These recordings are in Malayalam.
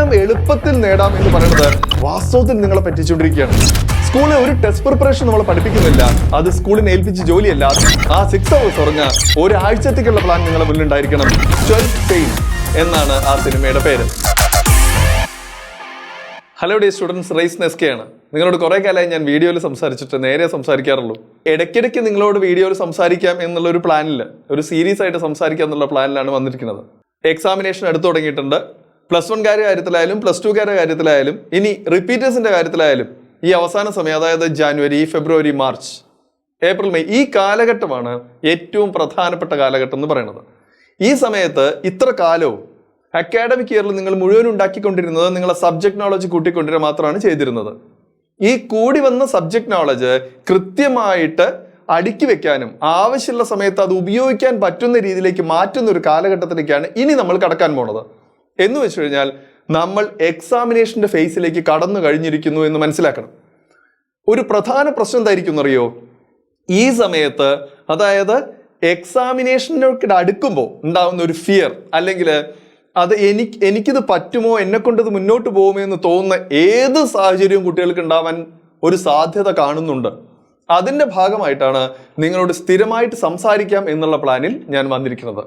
ഉത്തരം എളുപ്പത്തിൽ നേടാം എന്ന് പറയുന്നത് വാസ്തവത്തിൽ നിങ്ങളെ പറ്റിച്ചുകൊണ്ടിരിക്കുകയാണ്. സ്കൂളിൽ ഒരു ടെസ്റ്റ് പ്രിപ്പറേഷൻ നമ്മൾ പഠിപ്പിക്കുന്നില്ല. അത് സ്കൂളിനെ ഏൽപ്പിച്ച ജോലിയല്ല. ആ 6 hours ഉറങ്ങ ഒരാഴ്ചത്തേക്കുള്ള പ്ലാൻ നിങ്ങളുടെ മുന്നിലുണ്ടായിരിക്കണം. 12th Fail എന്നാണ് ആ സിനിമയുടെ പേര്. ഹലോ ഡേ സ്റ്റുഡൻസ്, റൈസ് നെസ്കയാണ്. നിങ്ങളോട് കുറെ കാലമായി ഞാൻ വീഡിയോയിൽ സംസാരിച്ചിട്ട് നേരെ സംസാരിക്കാറുള്ളൂ. ഇടയ്ക്കിടയ്ക്ക് നിങ്ങളോട് വീഡിയോയിൽ സംസാരിക്കാം എന്നുള്ള ഒരു പ്ലാനിൽ, ഒരു സീരീസ് ആയിട്ട് സംസാരിക്കാം എന്നുള്ള പ്ലാനിലാണ് വന്നിരിക്കുന്നത്. എക്സാമിനേഷൻ അടുത്ത് തുടങ്ങിയിട്ടുണ്ട്. +1 കാര്യത്തിലായാലും +2 കാര്യത്തിലായാലും ഇനി റിപ്പീറ്റേഴ്സിന്റെ കാര്യത്തിലായാലും ഈ അവസാന സമയം, അതായത് ജാനുവരി, ഫെബ്രുവരി, മാർച്ച്, ഏപ്രിൽ, മെയ്, ഈ കാലഘട്ടമാണ് ഏറ്റവും പ്രധാനപ്പെട്ട കാലഘട്ടം എന്ന് പറയുന്നത്. ഈ സമയത്ത് ഇത്ര കാലവും അക്കാഡമിക് ഇയറിൽ നിങ്ങൾ മുഴുവൻ ഉണ്ടാക്കിക്കൊണ്ടിരുന്നത് നിങ്ങളെ സബ്ജക്ട് നോളജ് കൂട്ടിക്കൊണ്ടിരുക മാത്രമാണ് ചെയ്തിരുന്നത്. ഈ കൂടി വന്ന സബ്ജക്ട് നോളജ് കൃത്യമായിട്ട് അടുക്കി വെക്കാനും ആവശ്യമുള്ള സമയത്ത് അത് ഉപയോഗിക്കാൻ പറ്റുന്ന രീതിയിലേക്ക് മാറ്റുന്ന ഒരു കാലഘട്ടത്തിലേക്കാണ് ഇനി നമ്മൾ കടക്കാൻ പോണത്. എന്ന് വെച്ച് കഴിഞ്ഞാൽ നമ്മൾ എക്സാമിനേഷന്റെ ഫേസിലേക്ക് കടന്നു കഴിഞ്ഞിരിക്കുന്നു എന്ന് മനസ്സിലാക്കണം. ഒരു പ്രധാന പ്രശ്നം എന്തായിരിക്കും എന്നറിയോ? ഈ സമയത്ത്, അതായത് എക്സാമിനേഷനൊക്കെ അടുക്കുമ്പോൾ ഉണ്ടാവുന്ന ഒരു ഫിയർ, അല്ലെങ്കിൽ അത് എനിക്കിത് പറ്റുമോ, എന്നെ കൊണ്ടത് മുന്നോട്ട് പോകുമോ എന്ന് തോന്നുന്ന ഏത് സാഹചര്യവും കുട്ടികൾക്ക് ഉണ്ടാവാൻ ഒരു സാധ്യത കാണുന്നുണ്ട്. അതിൻ്റെ ഭാഗമായിട്ടാണ് നിങ്ങളോട് സ്ഥിരമായിട്ട് സംസാരിക്കാം എന്നുള്ള പ്ലാനിൽ ഞാൻ വന്നിരിക്കുന്നത്.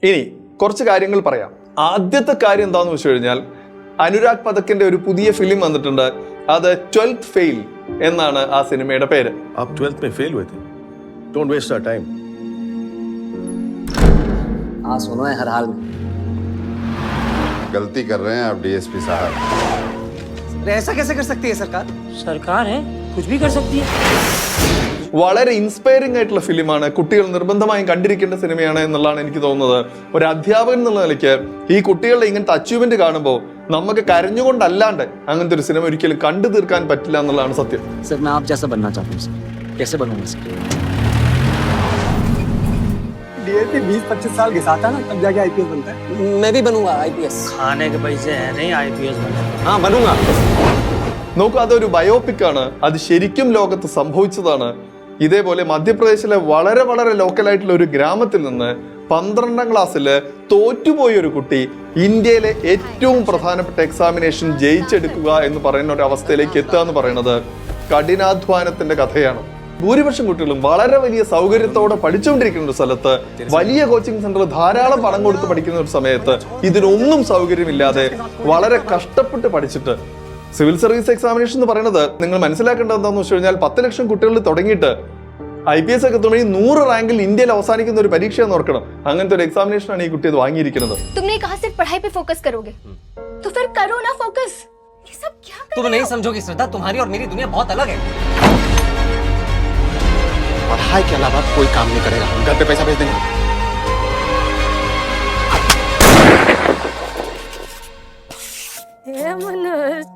ഇനി കുറച്ച് കാര്യങ്ങൾ പറയാം. ആദ്യത്തെ കാര്യം എന്താണെന്ന് വെച്ച് കഴിഞ്ഞാൽ, അനുരാഗ് പഥക്കിന്റെ ഒരു പുതിയ ഫിലിം വന്നിട്ടുണ്ട്. അത് 12th Fail എന്നാണ് ആ സിനിമയുടെ പേര്. आप 12th में फेल हुए थे. Don't waste our time. हाँ सुनो है हर हाल में. गलती कर रहे हैं आप डीएसपी साहब. ऐसा कैसे कर सकती है सरकार? सरकार है, कुछ भी कर सकती है. വളരെ ഇൻസ്പയറിംഗ് ആയിട്ടുള്ള ഫിലിമാണ്. കുട്ടികൾ നിർബന്ധമായും കണ്ടിരിക്കേണ്ട സിനിമയാണ് എന്നുള്ളതാണ് എനിക്ക് തോന്നുന്നത്. ഒരു അധ്യാപകൻ എന്നുള്ള നിലയ്ക്ക് ഈ കുട്ടികളുടെ ഇങ്ങനത്തെ അച്ചീവ്മെന്റ് കാണുമ്പോൾ നമുക്ക് കരഞ്ഞുകൊണ്ടല്ലാണ്ട് അങ്ങനത്തെ ഒരു സിനിമ ഒരിക്കലും കണ്ടു തീർക്കാൻ പറ്റില്ല എന്നുള്ളതാണ് സത്യം. सर मैं आप जैसा बनना चाहता हूँ सर. कैसे बनूंगा सर? डीएसपी 20-25 साल घिसाता ना, तब जाके आईपीएस बनता है. मैं भी बनूंगा आईपीएस. खाने के पैसे है नहीं, IPS बने. हाँ बनूंगा. നോക്കൂ, അതൊരു ബയോപിക് ആണ്. അത് ശരിക്കും ലോകത്ത് സംഭവിച്ചതാണ്. ഇതേപോലെ മധ്യപ്രദേശിലെ വളരെ വളരെ ലോക്കലായിട്ടുള്ള ഒരു ഗ്രാമത്തിൽ നിന്ന് 12ാം ക്ലാസ്സിൽ തോറ്റുപോയ ഒരു കുട്ടി ഇന്ത്യയിലെ ഏറ്റവും പ്രധാനപ്പെട്ട എക്സാമിനേഷൻ ജയിച്ചെടുക്കുക എന്ന് പറയുന്ന ഒരു അവസ്ഥയിലേക്ക് എത്തുക എന്ന് പറയുന്നത് കഠിനാധ്വാനത്തിന്റെ കഥയാണ്. ഭൂരിപക്ഷം കുട്ടികളും വളരെ വലിയ സൗകര്യത്തോടെ പഠിച്ചുകൊണ്ടിരിക്കുന്ന ഒരു സ്ഥലത്ത്, വലിയ കോച്ചിങ് സെന്ററിൽ ധാരാളം പണം കൊടുത്ത് പഠിക്കുന്ന ഒരു സമയത്ത് ഇതിനൊന്നും സൗകര്യമില്ലാതെ വളരെ കഷ്ടപ്പെട്ട് പഠിച്ചിട്ട് സിവിൽ സർവീസ് എക്സാമിനേഷൻ എന്ന് പറയുന്നത് നിങ്ങൾ മനസ്സിലാക്കേണ്ടത് എന്താണെന്ന് വെച്ച് കഴിഞ്ഞാൽ 10 ലക്ഷം കുട്ടികളിൽ തുടങ്ങിയിട്ട് IPS ഒക്കെ തുടങ്ങി 100 റാങ്കിൽ ഇന്ത്യയിൽ അവസാനിക്കുന്ന ഒരു പരീക്ഷയെന്ന് ഓർക്കണം. അങ്ങനത്തെ ഒരു എക്സാമിനേഷൻ ആണ് ഈ കുട്ടി അത് വാങ്ങിയിരിക്കുന്നത്. तुमने कहा सिर्फ पढ़ाई पे फोकस करोगे, तो फिर करो ना फोकस. ये सब क्या कर तुम रहे नहीं हो? समझोगी श्रद्धा, तुम्हारी और मेरी दुनिया बहुत अलग है. पढ़ाई के अलावा कोई काम नहीं करेगा. हम घर पे पैसा भेज देंगे. हे मनोज,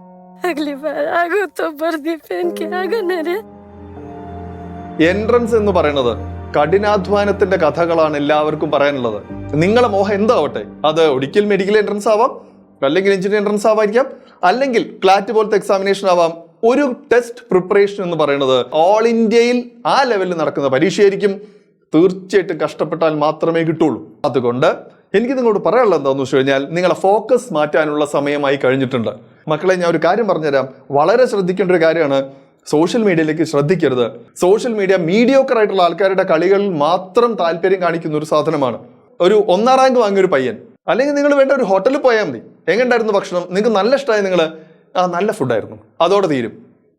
अगली बार आगो तो वर्दी पहन के आगो न रे. എൻട്രൻസ് എന്ന് പറയുന്നത് കഠിനാധ്വാനത്തിന്റെ കഥകളാണ് എല്ലാവർക്കും പറയാനുള്ളത്. നിങ്ങളെ മോഹം എന്താവട്ടെ, അത് ഒരിക്കൽ മെഡിക്കൽ എൻട്രൻസ് ആവാം, അല്ലെങ്കിൽ എഞ്ചിനീയറിംഗ് എൻട്രൻസ് ആവായിരിക്കാം, അല്ലെങ്കിൽ ക്ലാറ്റ് പോലത്തെ എക്സാമിനേഷൻ ആവാം. ഒരു ടെസ്റ്റ് പ്രിപ്പറേഷൻ എന്ന് പറയുന്നത് ഓൾ ഇന്ത്യയിൽ ആ ലെവലിൽ നടക്കുന്ന പരീക്ഷയായിരിക്കും. തീർച്ചയായിട്ടും കഷ്ടപ്പെട്ടാൽ മാത്രമേ കിട്ടുള്ളൂ. അതുകൊണ്ട് എനിക്ക് നിങ്ങളോട് പറയാനുള്ളത് എന്താണെന്ന് വെച്ച് കഴിഞ്ഞാൽ, നിങ്ങളെ ഫോക്കസ് മാറ്റാനുള്ള സമയമായി കഴിഞ്ഞിട്ടുണ്ട്. മക്കളെ, ഞാൻ ഒരു കാര്യം പറഞ്ഞുതരാം. വളരെ ശ്രദ്ധിക്കേണ്ട ഒരു കാര്യമാണ്. സോഷ്യൽ മീഡിയയിലേക്ക് ശ്രദ്ധിക്കരുത്. സോഷ്യൽ മീഡിയ മീഡിയോക്കർ ആയിട്ടുള്ള ആൾക്കാരുടെ കളികളിൽ മാത്രം താല്പര്യം കാണിക്കുന്ന ഒരു സാധനമാണ്. ഒരു 1ാം റാങ്ക് വാങ്ങിയ ഒരു പയ്യൻ, അല്ലെങ്കിൽ നിങ്ങൾ വേണ്ട ഒരു ഹോട്ടലിൽ പോയാൽ മതി. എങ്ങനെയുണ്ടായിരുന്നു ഭക്ഷണം? നിങ്ങൾക്ക് നല്ല ഇഷ്ടമായി, നിങ്ങൾ നല്ല ഫുഡായിരുന്നു, അതോടെ തീരും.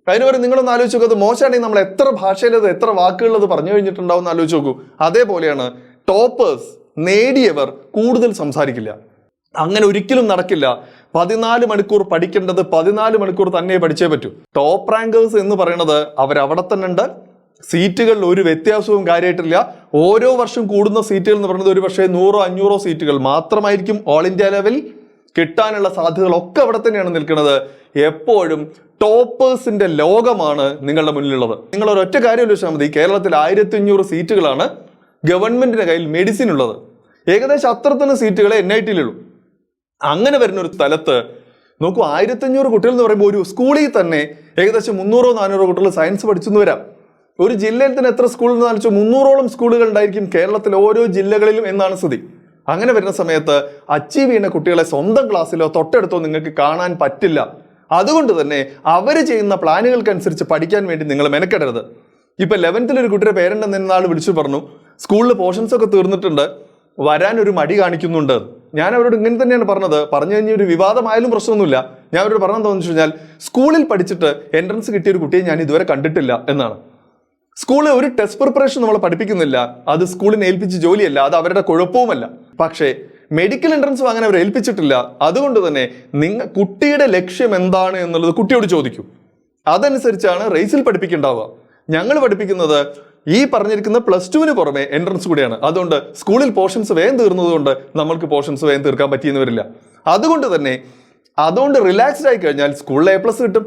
അതിനുവരെ നിങ്ങളൊന്ന് ആലോചിച്ച് നോക്കൂ. അത് മോശമാണെങ്കിൽ നമ്മൾ എത്ര ഭാഷയിലത്, എത്ര വാക്കുകളത് പറഞ്ഞു കഴിഞ്ഞിട്ടുണ്ടാവും എന്ന് ആലോചിച്ച് നോക്കൂ. അതേപോലെയാണ് ടോപ്പേഴ്സ്, നേടിയവർ കൂടുതൽ സംസാരിക്കില്ല. അങ്ങനെ ഒരിക്കലും നടക്കില്ല. 14 മണിക്കൂർ പഠിക്കേണ്ടത് 14 മണിക്കൂർ തന്നെ പഠിച്ചേ പറ്റൂ. ടോപ്പ് റാങ്കേഴ്സ് എന്ന് പറയുന്നത് അവരവിടെ തന്നെ ഉണ്ട്. സീറ്റുകളിൽ ഒരു വ്യത്യാസവും കാര്യമായിട്ടില്ല. ഓരോ വർഷം കൂടുന്ന സീറ്റുകൾ എന്ന് പറയുന്നത് ഒരു പക്ഷേ 100-500 സീറ്റുകൾ മാത്രമായിരിക്കും. ഓൾ ഇന്ത്യ ലെവൽ കിട്ടാനുള്ള സാധ്യതകളൊക്കെ അവിടെ തന്നെയാണ് നിൽക്കുന്നത്. എപ്പോഴും ടോപ്പേഴ്സിന്റെ ലോകമാണ് നിങ്ങളുടെ മുന്നിലുള്ളത്. നിങ്ങൾ ഒരൊറ്റ കാര്യം ആലോചിച്ചാൽ മതി. കേരളത്തിൽ 1500 സീറ്റുകളാണ് ഗവൺമെന്റിന്റെ കയ്യിൽ മെഡിസിൻ ഉള്ളത്. ഏകദേശം അത്രത്തിന് സീറ്റുകളെ NIT-ലുള്ളൂ. അങ്ങനെ വരുന്ന ഒരു സ്ഥലത്ത് നോക്കൂ, 1500 കുട്ടികൾ എന്ന് പറയുമ്പോൾ ഒരു സ്കൂളിൽ തന്നെ ഏകദേശം 300-400 കുട്ടികൾ സയൻസ് പഠിച്ചെന്ന് വരാം. ഒരു ജില്ലയിൽ തന്നെ എത്ര സ്കൂൾ എന്ന് വെച്ചാൽ 300ഓളം സ്കൂളുകൾ ഉണ്ടായിരിക്കും കേരളത്തിൽ ഓരോ ജില്ലകളിലും എന്നാണ് സ്ഥിതി. അങ്ങനെ വരുന്ന സമയത്ത് അച്ചീവ് ചെയ്യുന്ന കുട്ടികളെ സ്വന്തം ക്ലാസ്സിലോ തൊട്ടടുത്തോ നിങ്ങൾക്ക് കാണാൻ പറ്റില്ല. അതുകൊണ്ട് തന്നെ അവർ ചെയ്യുന്ന പ്ലാനുകൾക്കനുസരിച്ച് പഠിക്കാൻ വേണ്ടി നിങ്ങൾ മെനക്കെടരുത്. ഇപ്പൊ 11th ഒരു കുട്ടിയുടെ പേരന്റ് എന്നാൾ വിളിച്ചു പറഞ്ഞു, സ്കൂളിൽ പോർഷൻസ് ഒക്കെ തീർന്നിട്ടുണ്ട്, വരാനൊരു മടി കാണിക്കുന്നുണ്ട്. ഞാൻ അവരോട് ഇങ്ങനെ തന്നെയാണ് പറഞ്ഞത്. പറഞ്ഞു കഴിഞ്ഞ ഒരു വിവാദമായാലും പ്രശ്നമൊന്നുമില്ല. ഞാൻ അവരോട് പറഞ്ഞത് തോന്നിച്ചു കഴിഞ്ഞാൽ, സ്കൂളിൽ പഠിച്ചിട്ട് എൻട്രൻസ് കിട്ടിയ ഒരു കുട്ടിയെ ഞാൻ ഇതുവരെ കണ്ടിട്ടില്ല എന്നാണ്. സ്കൂളിൽ ഒരു ടെസ്റ്റ് പ്രിപ്പറേഷൻ നമ്മൾ പഠിപ്പിക്കുന്നില്ല, അത് സ്കൂളിനെ ഏൽപ്പിച്ച ജോലിയല്ല, അത് അവരുടെ കുഴപ്പവുമല്ല. പക്ഷേ മെഡിക്കൽ എൻട്രൻസും അങ്ങനെ അവർ ഏൽപ്പിച്ചിട്ടില്ല. അതുകൊണ്ട് തന്നെ കുട്ടിയുടെ ലക്ഷ്യം എന്താണ് എന്നുള്ളത് കുട്ടിയോട് ചോദിക്കൂ. അതനുസരിച്ചാണ് റേസിൽ പഠിപ്പിക്കേണ്ടാവുക. ഞങ്ങൾ പഠിപ്പിക്കുന്നത് ഈ പറഞ്ഞിരിക്കുന്ന +2 പുറമെ എൻട്രൻസ് കൂടിയാണ്. അതുകൊണ്ട് സ്കൂളിൽ പോർഷൻസ് വേഗം തീർന്നതുകൊണ്ട് നമ്മൾക്ക് പോർഷൻസ് വേഗം തീർക്കാൻ പറ്റിയെന്ന് വരില്ല. അതുകൊണ്ട് റിലാക്സ്ഡ് ആയി കഴിഞ്ഞാൽ സ്കൂളിൽ A+ കിട്ടും.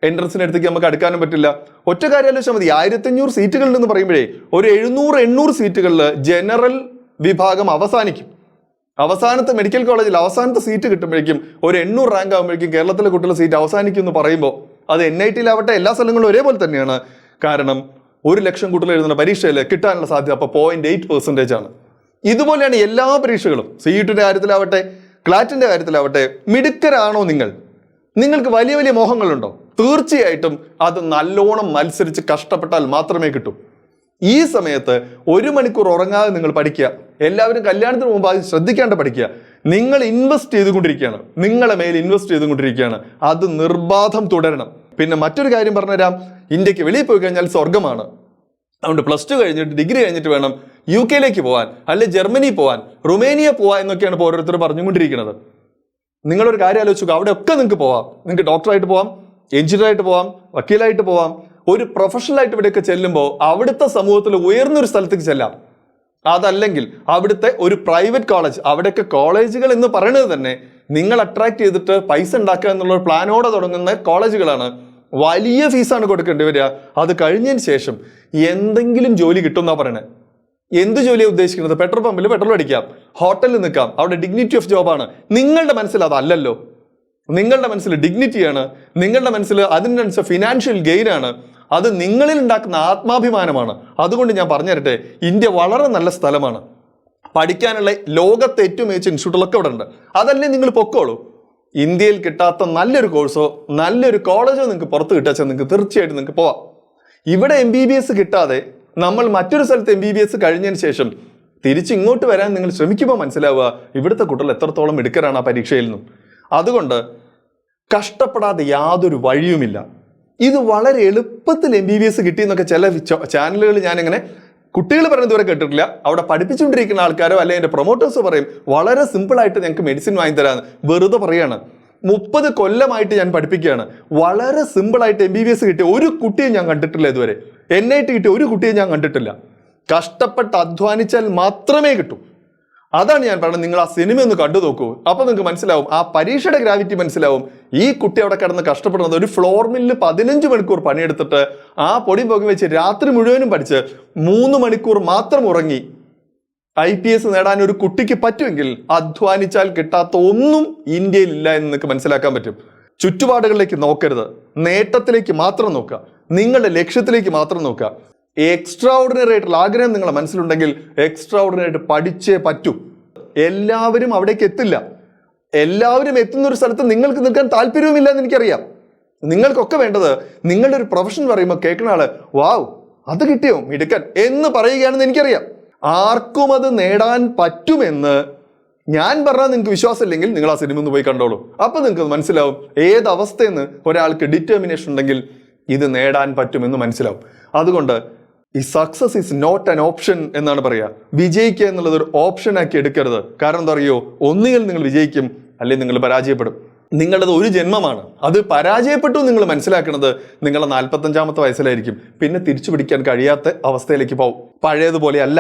എൻട്രൻസിന് അടുത്തേക്ക് നമുക്ക് അടുക്കാനും പറ്റില്ല. ഒറ്റ കാര്യം ആലോചിച്ചാൽ മതി, 1500 സീറ്റുകളിൽ എന്ന് പറയുമ്പോഴേ ഒരു 700-800 സീറ്റുകളിൽ ജനറൽ വിഭാഗം അവസാനിക്കും. അവസാനത്തെ മെഡിക്കൽ കോളേജിൽ അവസാനത്തെ സീറ്റ് കിട്ടുമ്പോഴേക്കും ഒരു 800 റാങ്ക് ആകുമ്പോഴേക്കും കേരളത്തിലെ കുട്ടികളുടെ സീറ്റ് അവസാനിക്കും എന്ന് പറയുമ്പോൾ അത് NIT-യിലാവട്ടെ എല്ലാ സ്ഥലങ്ങളും ഒരേപോലെ തന്നെയാണ്. കാരണം 100,000 കുട്ടികൾ എഴുതുന്ന പരീക്ഷയിൽ കിട്ടാനുള്ള സാധ്യത അപ്പോൾ 0.8% ആണ്. ഇതുപോലെയാണ് എല്ലാ പരീക്ഷകളും. CUET-ന്റെ കാര്യത്തിലാവട്ടെ, ക്ലാറ്റിന്റെ കാര്യത്തിലാവട്ടെ. മിടുക്കരാണോ നിങ്ങൾക്ക് വലിയ വലിയ മോഹങ്ങളുണ്ടോ? തീർച്ചയായിട്ടും അത് നല്ലോണം മത്സരിച്ച് കഷ്ടപ്പെട്ടാൽ മാത്രമേ കിട്ടൂ. ഈ സമയത്ത് 1 മണിക്കൂർ ഉറങ്ങാതെ നിങ്ങൾ പഠിക്കുക. എല്ലാവരും കല്യാണത്തിന് മുമ്പ് അത് ശ്രദ്ധിക്കാണ്ട് പഠിക്കുക. നിങ്ങൾ ഇൻവെസ്റ്റ് ചെയ്തുകൊണ്ടിരിക്കുകയാണ്, നിങ്ങളെ മേൽ ഇൻവെസ്റ്റ് ചെയ്തുകൊണ്ടിരിക്കുകയാണ്. അത് നിർബാധം തുടരണം. പിന്നെ മറ്റൊരു കാര്യം പറഞ്ഞുതരാം, ഇന്ത്യക്ക് വെളിയിൽ പോയി കഴിഞ്ഞാൽ സ്വർഗമാണ്. അതുകൊണ്ട് +2 കഴിഞ്ഞിട്ട് ഡിഗ്രി കഴിഞ്ഞിട്ട് വേണം UK-യിലേക്ക് പോകാൻ, അല്ലെ ജർമ്മനി പോകാൻ, റുമേനിയ പോവാൻ എന്നൊക്കെയാണ് ഇപ്പോൾ ഓരോരുത്തർ പറഞ്ഞുകൊണ്ടിരിക്കുന്നത്. നിങ്ങളൊരു കാര്യം ആലോചിക്കുക, അവിടെയൊക്കെ നിങ്ങൾക്ക് പോവാം. നിങ്ങൾക്ക് ഡോക്ടറായിട്ട് പോവാം, എഞ്ചിനീയറായിട്ട് പോവാം, വക്കീലായിട്ട് പോവാം. ഒരു പ്രൊഫഷണലായിട്ട് ഇവിടെയൊക്കെ ചെല്ലുമ്പോൾ അവിടുത്തെ സമൂഹത്തിൽ ഉയർന്നൊരു സ്ഥലത്തേക്ക് ചെല്ലാം. അതല്ലെങ്കിൽ അവിടുത്തെ ഒരു പ്രൈവറ്റ് കോളേജ്, അവിടെയൊക്കെ കോളേജുകൾ എന്ന് പറയുന്നത് തന്നെ നിങ്ങൾ അട്രാക്ട് ചെയ്തിട്ട് പൈസ ഉണ്ടാക്കുക എന്നുള്ള ഒരു പ്ലാനോടെ തുടങ്ങുന്ന കോളേജുകളാണ്. വലിയ ഫീസാണ് കൊടുക്കേണ്ടി വരിക. അത് കഴിഞ്ഞതിന് ശേഷം എന്തെങ്കിലും ജോലി കിട്ടുമെന്നാണ് പറയണേ. എന്ത് ജോലിയാണ് ഉദ്ദേശിക്കുന്നത്? പെട്രോൾ പമ്പിൽ പെട്രോൾ അടിക്കാം, ഹോട്ടലിൽ നിൽക്കാം, അവിടെ ഡിഗ്നിറ്റി ഓഫ് ജോബാണ്. നിങ്ങളുടെ മനസ്സിൽ അതല്ലല്ലോ. നിങ്ങളുടെ മനസ്സിൽ ഡിഗ്നിറ്റിയാണ്, നിങ്ങളുടെ മനസ്സിൽ അതിനനുസരിച്ച് ഫിനാൻഷ്യൽ ഗെയിനാണ്. അത് നിങ്ങളിൽ ഉണ്ടാക്കുന്ന ആത്മാഭിമാനമാണ്. അതുകൊണ്ട് ഞാൻ പറഞ്ഞു തരട്ടെ, ഇന്ത്യ വളരെ നല്ല സ്ഥലമാണ്. പഠിക്കാനുള്ള ലോകത്തെ ഏറ്റവും മികച്ച ഇൻസ്റ്റിറ്റ്യൂട്ടുകളൊക്കെ ഇവിടെ ഉണ്ട്. അതല്ലേ നിങ്ങൾ പൊക്കോളൂ. ഇന്ത്യയിൽ കിട്ടാത്ത നല്ലൊരു കോഴ്സോ നല്ലൊരു കോളേജോ നിങ്ങൾക്ക് പുറത്ത് കിട്ടാച്ചാൽ നിങ്ങൾക്ക് തീർച്ചയായിട്ടും നിങ്ങൾക്ക് പോവാം. ഇവിടെ MBBS കിട്ടാതെ നമ്മൾ മറ്റൊരു സ്ഥലത്ത് MBBS കഴിഞ്ഞതിന് ശേഷം തിരിച്ചിങ്ങോട്ട് വരാൻ നിങ്ങൾ ശ്രമിക്കുമ്പോൾ മനസ്സിലാവുക ഇവിടുത്തെ കുട്ടികൾ എത്രത്തോളം മിടുക്കരാണ് ആ പരീക്ഷയിൽ നിന്നും. അതുകൊണ്ട് കഷ്ടപ്പെടാതെ യാതൊരു വഴിയുമില്ല. ഇത് വളരെ എളുപ്പത്തിൽ MBBS കിട്ടിയെന്നൊക്കെ ചില ചാനലുകൾ ഞാനിങ്ങനെ കുട്ടികൾ പറയുന്നത് വരെ കേട്ടിട്ടില്ല. അവിടെ പഠിപ്പിച്ചുകൊണ്ടിരിക്കുന്ന ആൾക്കാരോ അല്ലെങ്കിൽ എൻ്റെ പ്രൊമോട്ടേഴ്സോ പറയും വളരെ സിമ്പിളായിട്ട് ഞങ്ങൾക്ക് മെഡിസിൻ വാങ്ങി തരാമെന്ന്. വെറുതെ പറയാണ്. 30 കൊല്ലമായിട്ട് ഞാൻ പഠിപ്പിക്കുകയാണ്. വളരെ സിമ്പിളായിട്ട് MBBS കിട്ടിയ ഒരു കുട്ടിയെ ഞാൻ കണ്ടിട്ടില്ല ഇതുവരെ. NIT കിട്ടിയ ഒരു കുട്ടിയെ ഞാൻ കണ്ടിട്ടില്ല. കഷ്ടപ്പെട്ട് അധ്വാനിച്ചാൽ മാത്രമേ കിട്ടൂ. അതാണ് ഞാൻ പറയുന്നത്. നിങ്ങൾ ആ സിനിമ ഒന്ന് കണ്ടു നോക്കൂ, അപ്പൊ നിങ്ങൾക്ക് മനസ്സിലാവും, ആ പരീക്ഷയുടെ ഗ്രാവിറ്റി മനസ്സിലാവും. ഈ കുട്ടി അവിടെ കിടന്ന് കഷ്ടപ്പെടുന്നത് ഒരു ഫ്ലോർ മില്ലിൽ 15 മണിക്കൂർ പണിയെടുത്തിട്ട് ആ പൊടി പുക വെച്ച് രാത്രി മുഴുവനും പഠിച്ച് 3 മണിക്കൂർ മാത്രം ഉറങ്ങി IPS നേടാൻ ഒരു കുട്ടിക്ക് പറ്റുമെങ്കിൽ അധ്വാനിച്ചാൽ കിട്ടാത്ത ഒന്നും ഇന്ത്യയിൽ ഇല്ല എന്ന് നിങ്ങൾക്ക് മനസ്സിലാക്കാൻ പറ്റും. ചുറ്റുപാടുകളിലേക്ക് നോക്കരുത്, നേട്ടത്തിലേക്ക് മാത്രം നോക്കുക, നിങ്ങളുടെ ലക്ഷ്യത്തിലേക്ക് മാത്രം നോക്കുക. എക്സ്ട്രാ ഓർഡിനറി ആയിട്ടുള്ള ആഗ്രഹം നിങ്ങളുടെ മനസ്സിലുണ്ടെങ്കിൽ എക്സ്ട്രാ ഓർഡിനറി ആയിട്ട് പഠിച്ചേ പറ്റൂ. എല്ലാവരും അവിടേക്ക് എത്തില്ല. എല്ലാവരും എത്തുന്ന ഒരു സ്ഥലത്ത് നിങ്ങൾക്ക് നിൽക്കാൻ താല്പര്യവുമില്ല എന്ന് എനിക്കറിയാം. നിങ്ങൾക്കൊക്കെ വേണ്ടത് നിങ്ങളുടെ ഒരു പ്രൊഫഷൻ പറയുമ്പോൾ കേൾക്കുന്ന ആള് വാവ് അത് കിട്ടിയോ മിടുക്കൻ എന്ന് പറയുകയാണെന്ന് എനിക്കറിയാം. ആർക്കും അത് നേടാൻ പറ്റുമെന്ന് ഞാൻ പറഞ്ഞാൽ നിങ്ങൾക്ക് വിശ്വാസമില്ലെങ്കിൽ നിങ്ങൾ ആ സിനിമ ഒന്ന് പോയി കണ്ടോളൂ. അപ്പൊ നിങ്ങൾക്ക് മനസ്സിലാവും ഏത് അവസ്ഥയെന്ന് ഒരാൾക്ക് ഡിറ്റർമിനേഷൻ ഉണ്ടെങ്കിൽ ഇത് നേടാൻ പറ്റുമെന്ന് മനസ്സിലാവും. അതുകൊണ്ട് ഈ success is not an option എന്നാണ് പറയുക. വിജയിക്കുക എന്നുള്ളത് ഒരു ഓപ്ഷൻ ആക്കി എടുക്കരുത്. കാരണം എന്താ അറിയോ, ഒന്നുകിൽ നിങ്ങൾ വിജയിക്കും അല്ലെങ്കിൽ നിങ്ങൾ പരാജയപ്പെടും. നിങ്ങളത് ഒരു ജന്മമാണ്. അത് പരാജയപ്പെട്ടു നിങ്ങൾ മനസ്സിലാക്കുന്നത് നിങ്ങളെ 45-ാമത്തെ വയസ്സിലായിരിക്കും. പിന്നെ തിരിച്ചു പിടിക്കാൻ കഴിയാത്ത അവസ്ഥയിലേക്ക് പോകും. പഴയതുപോലെ അല്ല.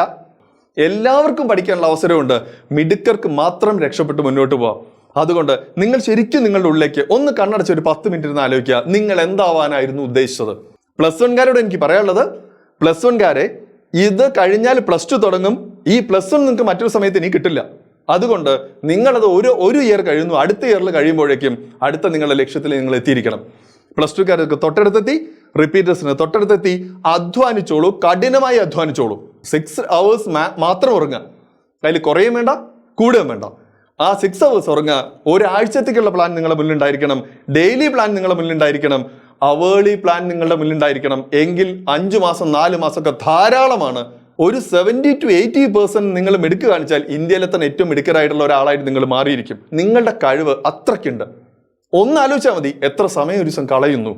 എല്ലാവർക്കും പഠിക്കാനുള്ള അവസരമുണ്ട്. മിടുക്കർക്ക് മാത്രം രക്ഷപ്പെട്ട് മുന്നോട്ട് പോവാം. അതുകൊണ്ട് നിങ്ങൾ ശരിക്കും നിങ്ങളുടെ ഉള്ളിലേക്ക് ഒന്ന് കണ്ണടച്ച് ഒരു 10 മിനിറ്റ് ഇരുന്ന് ആലോചിക്കുക, നിങ്ങൾ എന്താവാനായിരുന്നു ഉദ്ദേശിച്ചത്. +1കാരോട് എനിക്ക് പറയാനുള്ളത്, +1കാരെ ഇത് കഴിഞ്ഞാൽ +2 തുടങ്ങും. ഈ +1 നിങ്ങൾക്ക് മറ്റൊരു സമയത്ത് ഇനി കിട്ടില്ല. അതുകൊണ്ട് നിങ്ങളത് ഒരു ഇയർ കഴിയുന്നു, അടുത്ത ഇയറിൽ കഴിയുമ്പോഴേക്കും അടുത്ത നിങ്ങളുടെ ലക്ഷ്യത്തിൽ നിങ്ങൾ എത്തിയിരിക്കണം. +2കാർക്ക് തൊട്ടടുത്തെത്തി, റിപ്പീറ്റേഴ്സിന് തൊട്ടടുത്തെത്തി. അധ്വാനിച്ചോളൂ, കഠിനമായി അധ്വാനിച്ചോളൂ. 6 hours മാത്രം ഉറങ്ങുക. അതിൽ കുറയും വേണ്ട കൂടുകയും വേണ്ട. ആ 6 hours ഉറങ്ങുക. ഒരാഴ്ചത്തേക്കുള്ള പ്ലാൻ നിങ്ങളുടെ മുന്നിലുണ്ടായിരിക്കണം. ഡെയിലി പ്ലാൻ നിങ്ങളുടെ മുന്നിലുണ്ടായിരിക്കണം. അവേർലി പ്ലാൻ നിങ്ങളുടെ മുന്നിലുണ്ടായിരിക്കണം. എങ്കിൽ 5 മാസം 4 മാസമൊക്കെ ധാരാളമാണ്. ഒരു 70 to 80% നിങ്ങൾ മിടുക്ക് കാണിച്ചാൽ ഇന്ത്യയിലെ തന്നെ ഏറ്റവും മിടുക്കരായിട്ടുള്ള ഒരാളായിട്ട് നിങ്ങൾ മാറിയിരിക്കും. നിങ്ങളുടെ കഴിവ് അത്രയ്ക്കുണ്ട്. ഒന്ന് ആലോചിച്ചാൽ മതി, എത്ര സമയം ഒരു ദിവസം കളയുന്നു.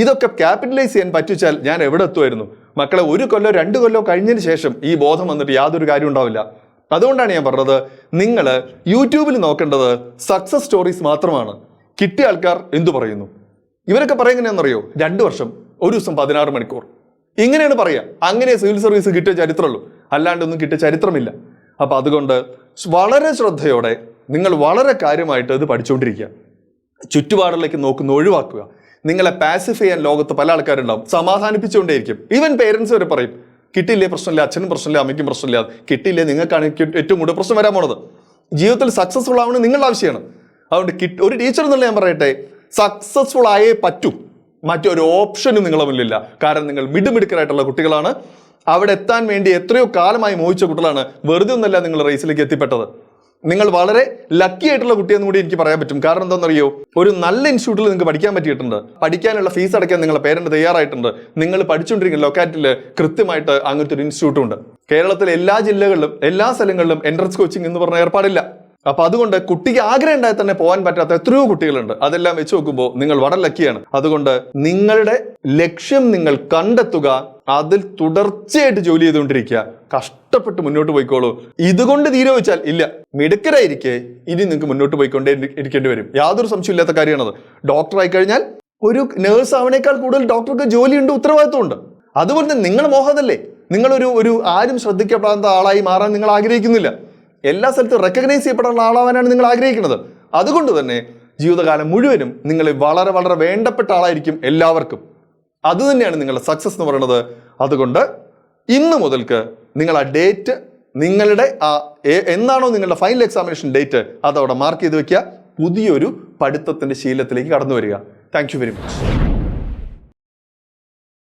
ഇതൊക്കെ ക്യാപിറ്റലൈസ് ചെയ്യാൻ പറ്റിച്ചാൽ ഞാൻ എവിടെ എത്തുമായിരുന്നു. മക്കളെ, 1 കൊല്ലോ 2 കൊല്ലോ കഴിഞ്ഞതിന് ശേഷം ഈ ബോധം വന്നിട്ട് യാതൊരു കാര്യം ഉണ്ടാവില്ല. അതുകൊണ്ടാണ് ഞാൻ പറഞ്ഞത്, നിങ്ങൾ യൂട്യൂബിൽ നോക്കേണ്ടത് സക്സസ് സ്റ്റോറീസ് മാത്രമാണ്. കിട്ടിയ ആൾക്കാർ എന്തു പറയുന്നു? ഇവരൊക്കെ പറയുന്നതെന്നറിയോ? 2 വർഷം, ഒരു ദിവസം 16 മണിക്കൂർ, ഇങ്ങനെയാണ് പറയുക. അങ്ങനെ സിവിൽ സർവീസ് കിട്ടിയ ചരിത്രമുള്ളൂ, അല്ലാണ്ടൊന്നും കിട്ടിയ ചരിത്രമില്ല. അപ്പൊ അതുകൊണ്ട് വളരെ ശ്രദ്ധയോടെ നിങ്ങൾ വളരെ കാര്യമായിട്ട് ഇത് പഠിച്ചുകൊണ്ടിരിക്കുക. ചുറ്റുപാടിലേക്ക് നോക്കുന്ന ഒഴിവാക്കുക. നിങ്ങളെ പാസിഫൈ ചെയ്യാൻ ലോകത്ത് പല ആൾക്കാരുണ്ടാവും, സമാധാനിപ്പിച്ചുകൊണ്ടേയിരിക്കും. ഈവൻ പേരൻസ് വരെ പറയും, കിട്ടിയില്ലേ പ്രശ്നമില്ല, അച്ഛനും പ്രശ്നമില്ല, അമ്മയ്ക്കും പ്രശ്നമില്ല, കിട്ടിയില്ലേ നിങ്ങൾക്കാണ് ഏറ്റവും കൂടുതൽ പ്രശ്നം വരാൻ പോണത്. ജീവിതത്തിൽ സക്സസ്ഫുൾ ആവണം നിങ്ങളുടെ ആവശ്യമാണ്. അതുകൊണ്ട് ഒരു ടീച്ചർ എന്നുള്ള ഞാൻ പറയട്ടെ, സക്സസ്ഫുൾ ആയേ പറ്റൂ. മറ്റൊരു ഓപ്ഷനും നിങ്ങളുടെ മുന്നിലില്ല. കാരണം നിങ്ങൾ മിടുമിടുക്കരായിട്ടുള്ള കുട്ടികളാണ്. അവിടെ എത്താൻ വേണ്ടി എത്രയോ കാലമായി മോഹിച്ച കുട്ടികളാണ്. വെറുതെ ഒന്നല്ല നിങ്ങൾ റേസിലേക്ക് എത്തിപ്പെട്ടത്. നിങ്ങൾ വളരെ ലക്കി ആയിട്ടുള്ള കുട്ടിയെന്ന് കൂടി എനിക്ക് പറയാൻ പറ്റും. കാരണം എന്താണെന്നറിയോ, ഒരു നല്ല ഇൻസ്റ്റിറ്റ്യൂട്ടിൽ നിങ്ങൾക്ക് പഠിക്കാൻ പറ്റിയിട്ടുണ്ട്. പഠിക്കാനുള്ള ഫീസ് അടയ്ക്കാൻ നിങ്ങളുടെ പേരന്റ് തയ്യാറായിട്ടുണ്ട്. നിങ്ങൾ പഠിച്ചുകൊണ്ടിരിക്കുന്ന ലൊക്കാലിറ്റിയിൽ കൃത്യമായിട്ട് അങ്ങനത്തെ ഒരു ഇൻസ്റ്റിറ്റ്യൂട്ട് ഉണ്ട്. കേരളത്തിലെ എല്ലാ ജില്ലകളിലും എല്ലാ സ്ഥലങ്ങളിലും എൻട്രൻസ് കോച്ചിങ് എന്ന് പറഞ്ഞ ഏർപ്പാടില്ല. അപ്പൊ അതുകൊണ്ട് കുട്ടിക്ക് ആഗ്രഹം ഉണ്ടായാൽ തന്നെ പോകാൻ പറ്റാത്ത എത്രയോ കുട്ടികളുണ്ട്. അതെല്ലാം വെച്ച് നോക്കുമ്പോൾ നിങ്ങൾ വളരെ ലക്കിയാണ്. അതുകൊണ്ട് നിങ്ങളുടെ ലക്ഷ്യം നിങ്ങൾ കണ്ടെത്തുക, അതിൽ തുടർച്ചയായിട്ട് ജോലി ചെയ്തുകൊണ്ടിരിക്കുക, കഷ്ടപ്പെട്ട് മുന്നോട്ട് പോയിക്കോളൂ. ഇതുകൊണ്ട് തീരെ വെച്ചാൽ ഇല്ല, മിടുക്കരായിരിക്കെ ഇനി നിങ്ങൾക്ക് മുന്നോട്ട് പോയിക്കൊണ്ടേ ഇരിക്കേണ്ടി വരും. യാതൊരു സംശയമില്ലാത്ത കാര്യമാണത്. ഡോക്ടർ ആയി കഴിഞ്ഞാൽ ഒരു നേഴ്സ് ആവണേക്കാൾ കൂടുതൽ ഡോക്ടർക്ക് ജോലിയുണ്ട്, ഉത്തരവാദിത്വമുണ്ട്. അതുപോലെ തന്നെ നിങ്ങളുടെ മോഹമല്ലേ, നിങ്ങളൊരു ആരും ശ്രദ്ധിക്കപ്പെടാത്ത ആളായി മാറാൻ നിങ്ങൾ ആഗ്രഹിക്കുന്നില്ല. എല്ലാ സ്ഥലത്തും റെക്കഗ്നൈസ് ചെയ്യപ്പെടാനുള്ള ആളാവാനാണ് നിങ്ങൾ ആഗ്രഹിക്കുന്നത്. അതുകൊണ്ട് തന്നെ ജീവിതകാലം മുഴുവനും നിങ്ങൾ വളരെ വളരെ വേണ്ടപ്പെട്ട ആളായിരിക്കും എല്ലാവർക്കും. അതുതന്നെയാണ് നിങ്ങളുടെ സക്സസ് എന്ന് പറയുന്നത്. അതുകൊണ്ട് ഇന്ന് മുതൽക്ക് നിങ്ങൾ ആ ഡേറ്റ്, നിങ്ങളുടെ എന്നാണോ നിങ്ങളുടെ ഫൈനൽ എക്സാമിനേഷൻ ഡേറ്റ്, അതവിടെ മാർക്ക് ചെയ്ത് വെക്കുക. പുതിയൊരു പഠിത്തത്തിന്റെ ശീലത്തിലേക്ക് കടന്നു വരിക. Thank you very much.